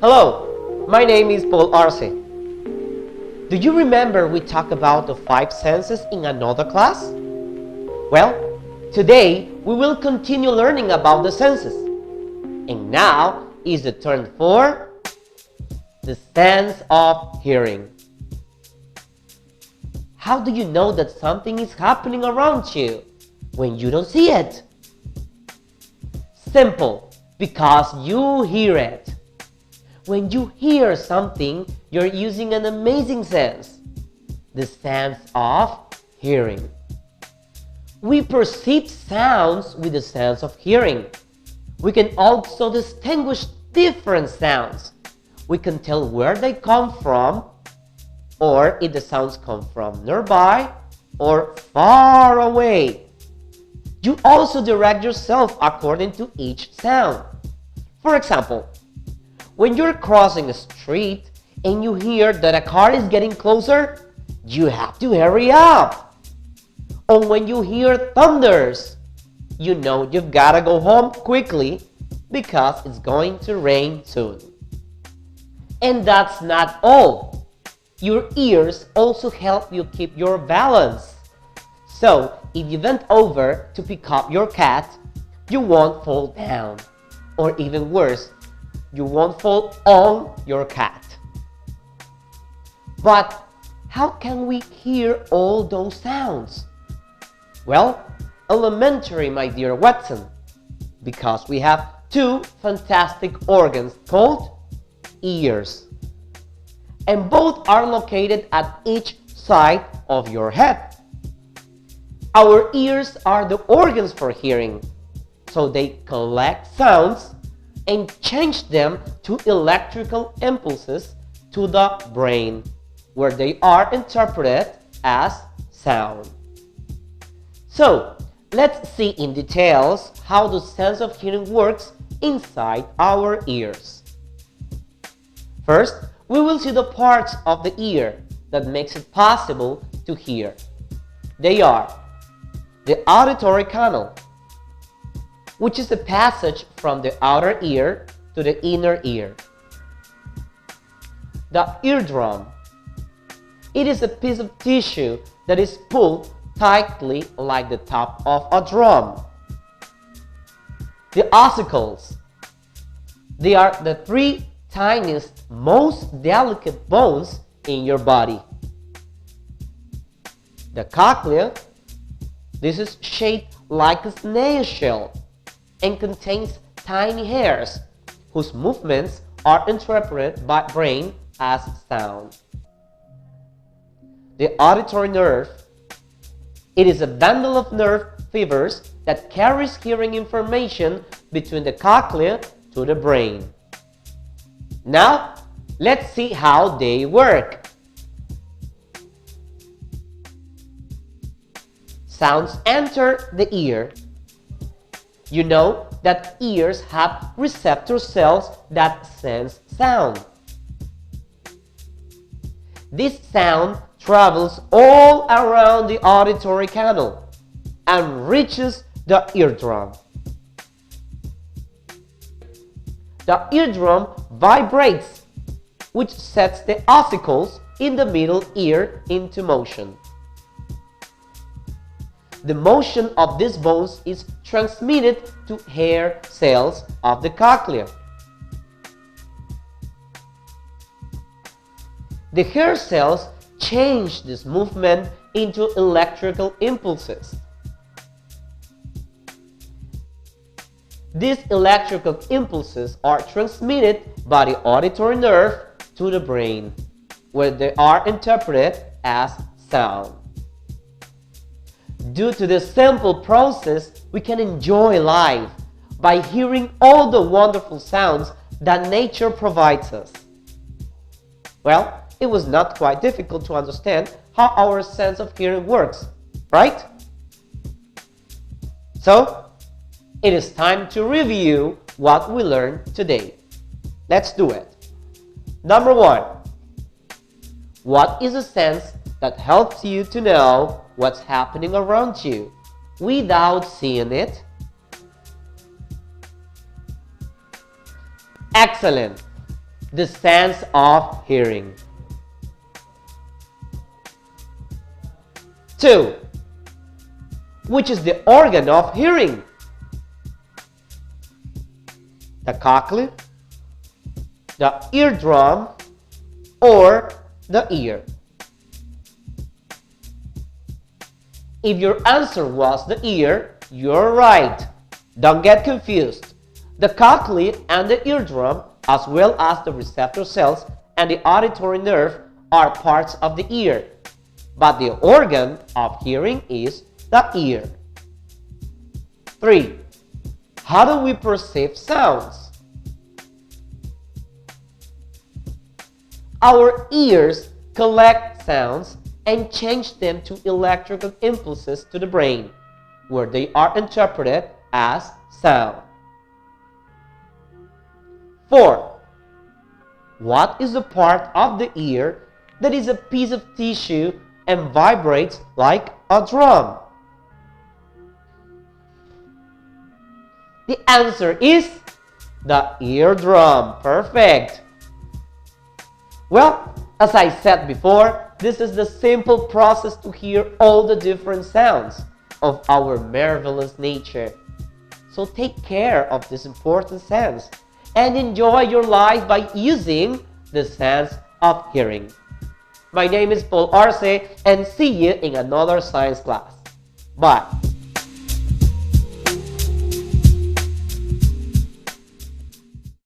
Hello, my name is Paul Arce. Do you remember we talked about the 5 senses in another class? Well, today we will continue learning about the senses. And now is the turn for the sense of hearing. How do you know that something is happening around you when you don't see it? Simple, because you hear it. When you hear something, you're using an amazing sense, the sense of hearing. We perceive sounds with the sense of hearing. We can also distinguish different sounds. We can tell where they come from, or if the sounds come from nearby or far away. You also direct yourself according to each sound. For example, when you're crossing a street and you hear that a car is getting closer, you have to hurry up. Or when you hear thunders, you know you've got to go home quickly because it's going to rain soon. And that's not all. Your ears also help you keep your balance. So, if you bend over to pick up your cat, you won't fall down. Or even worse, you won't fall on your cat. But how can we hear all those sounds? Well, elementary, my dear Watson, because we have 2 fantastic organs called ears. And both are located at each side of your head. Our ears are the organs for hearing, so they collect sounds and change them to electrical impulses to the brain, where they are interpreted as sound. So, let's see in details how the sense of hearing works inside our ears. First, we will see the parts of the ear that makes it possible to hear. They are the auditory canal, which is the passage from the outer ear to the inner ear. The eardrum. It is a piece of tissue that is pulled tightly like the top of a drum. The ossicles. They are the 3 tiniest, most delicate bones in your body. The cochlea. This is shaped like a snail shell and contains tiny hairs whose movements are interpreted by the brain as sound. The auditory nerve. It is a bundle of nerve fibers that carries hearing information between the cochlea to the brain. Now, let's see how they work. Sounds enter the ear. You know that ears have receptor cells that sense sound. This sound travels all around the auditory canal and reaches the eardrum. The eardrum vibrates, which sets the ossicles in the middle ear into motion. The motion of these bones is transmitted to hair cells of the cochlea. The hair cells change this movement into electrical impulses. These electrical impulses are transmitted by the auditory nerve to the brain, where they are interpreted as sound. Due to this simple process, we can enjoy life by hearing all the wonderful sounds that nature provides us. Well, it was not quite difficult to understand how our sense of hearing works, right? So, it is time to review what we learned today. Let's do it. Number 1. What is a sense that helps you to know what's happening around you without seeing it? Excellent! the sense of hearing. 2. Which is the organ of hearing? The cochlea, the eardrum, or the ear? If your answer was the ear, you're right. Don't get confused. The cochlea and the eardrum, as well as the receptor cells and the auditory nerve, are parts of the ear. But the organ of hearing is the ear. 3. How do we perceive sounds? Our ears collect sounds and change them to electrical impulses to the brain, where they are interpreted as sound. 4. What is the part of the ear that is a piece of tissue and vibrates like a drum? The answer is the eardrum. Perfect. Well, as I said before, this is the simple process to hear all the different sounds of our marvelous nature. So take care of this important sense and enjoy your life by using the sense of hearing. My name is Paul Arce, and see you in another science class. Bye.